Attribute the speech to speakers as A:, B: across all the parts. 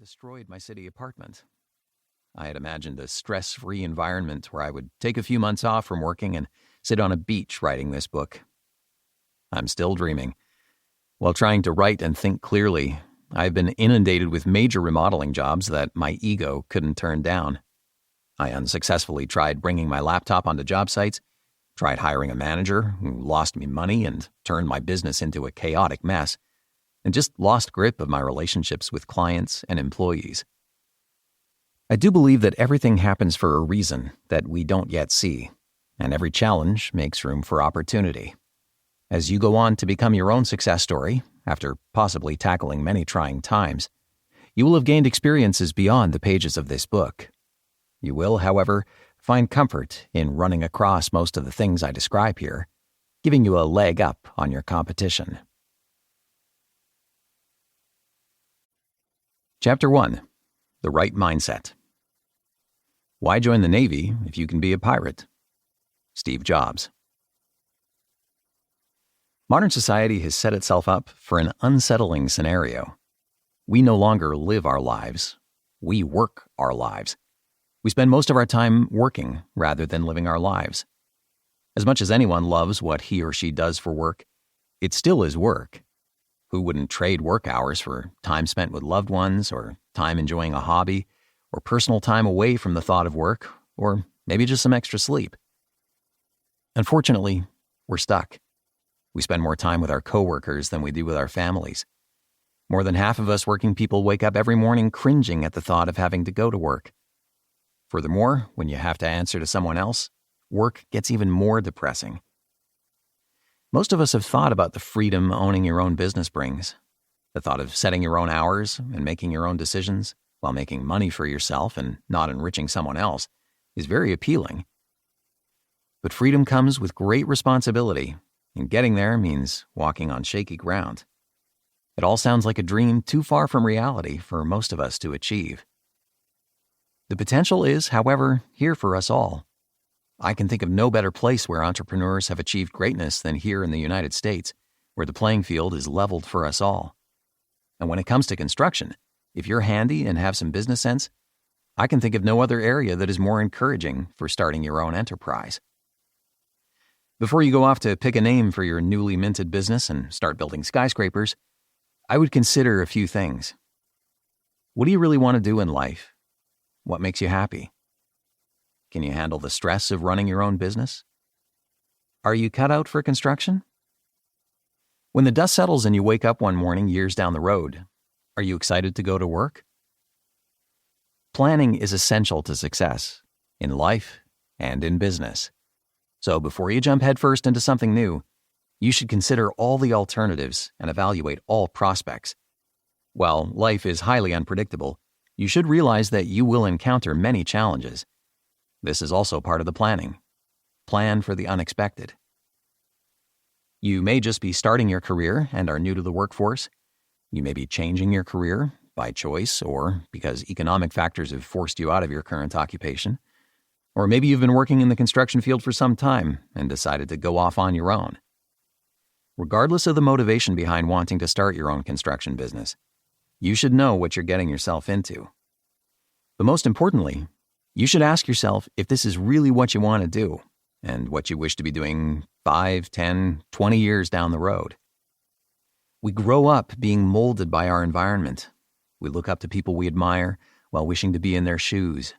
A: destroyed my city apartment. I had imagined a stress-free environment where I would take a few months off from working and sit on a beach writing this book. I'm still dreaming. While trying to write and think clearly, I've been inundated with major remodeling jobs that my ego couldn't turn down. I unsuccessfully tried bringing my laptop onto job sites, tried hiring a manager who lost me money and turned my business into a chaotic mess, and just lost grip of my relationships with clients and employees. I do believe that everything happens for a reason that we don't yet see, and every challenge makes room for opportunity. As you go on to become your own success story, after possibly tackling many trying times, you will have gained experiences beyond the pages of this book. You will, however, find comfort in running across most of the things I describe here, giving you a leg up on your competition. Chapter 1. The Right Mindset. Why join the Navy if you can be a pirate? Steve Jobs. Modern society has set itself up for an unsettling scenario. We no longer live our lives. We work our lives. We spend most of our time working rather than living our lives. As much as anyone loves what he or she does for work, it still is work. Who wouldn't trade work hours for time spent with loved ones, or time enjoying a hobby, or personal time away from the thought of work, or maybe just some extra sleep? Unfortunately, we're stuck. We spend more time with our coworkers than we do with our families. More than half of us working people wake up every morning cringing at the thought of having to go to work. Furthermore, when you have to answer to someone else, work gets even more depressing. Most of us have thought about the freedom owning your own business brings. The thought of setting your own hours and making your own decisions while making money for yourself and not enriching someone else is very appealing. But freedom comes with great responsibility, and getting there means walking on shaky ground. It all sounds like a dream too far from reality for most of us to achieve. The potential is, however, here for us all. I can think of no better place where entrepreneurs have achieved greatness than here in the United States, where the playing field is leveled for us all. And when it comes to construction, if you're handy and have some business sense, I can think of no other area that is more encouraging for starting your own enterprise. Before you go off to pick a name for your newly minted business and start building skyscrapers, I would consider a few things. What do you really want to do in life? What makes you happy? Can you handle the stress of running your own business? Are you cut out for construction? When the dust settles and you wake up one morning years down the road, are you excited to go to work? Planning is essential to success, in life and in business. So before you jump headfirst into something new, you should consider all the alternatives and evaluate all prospects. While life is highly unpredictable, you should realize that you will encounter many challenges. This is also part of the planning. Plan for the unexpected. You may just be starting your career and are new to the workforce. You may be changing your career by choice or because economic factors have forced you out of your current occupation. Or maybe you've been working in the construction field for some time and decided to go off on your own. Regardless of the motivation behind wanting to start your own construction business, you should know what you're getting yourself into. But most importantly, you should ask yourself if this is really what you want to do and what you wish to be doing 5, 10, 20 years down the road. We grow up being molded by our environment. We look up to people we admire while wishing to be in their shoes.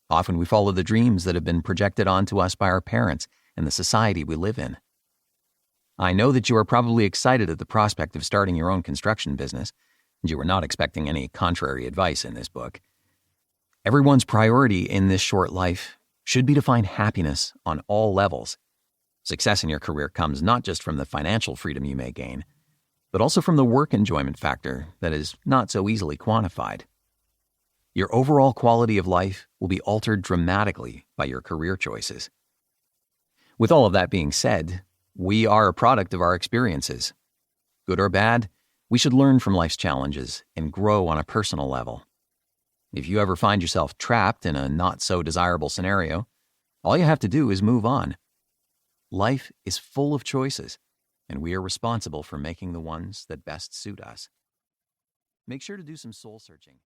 A: Often we follow the dreams that have been projected onto us by our parents and the society we live in. I know that you are probably excited at the prospect of starting your own construction business, and you are not expecting any contrary advice in this book. Everyone's priority in this short life should be to find happiness on all levels. Success in your career comes not just from the financial freedom you may gain, but also from the work enjoyment factor that is not so easily quantified. Your overall quality of life will be altered dramatically by your career choices. With all of that being said, we are a product of our experiences. Good or bad, we should learn from life's challenges and grow on a personal level. If you ever find yourself trapped in a not-so-desirable scenario, all you have to do is move on. Life is full of choices, and we are responsible for making the ones that best suit us. Make sure to do some soul searching.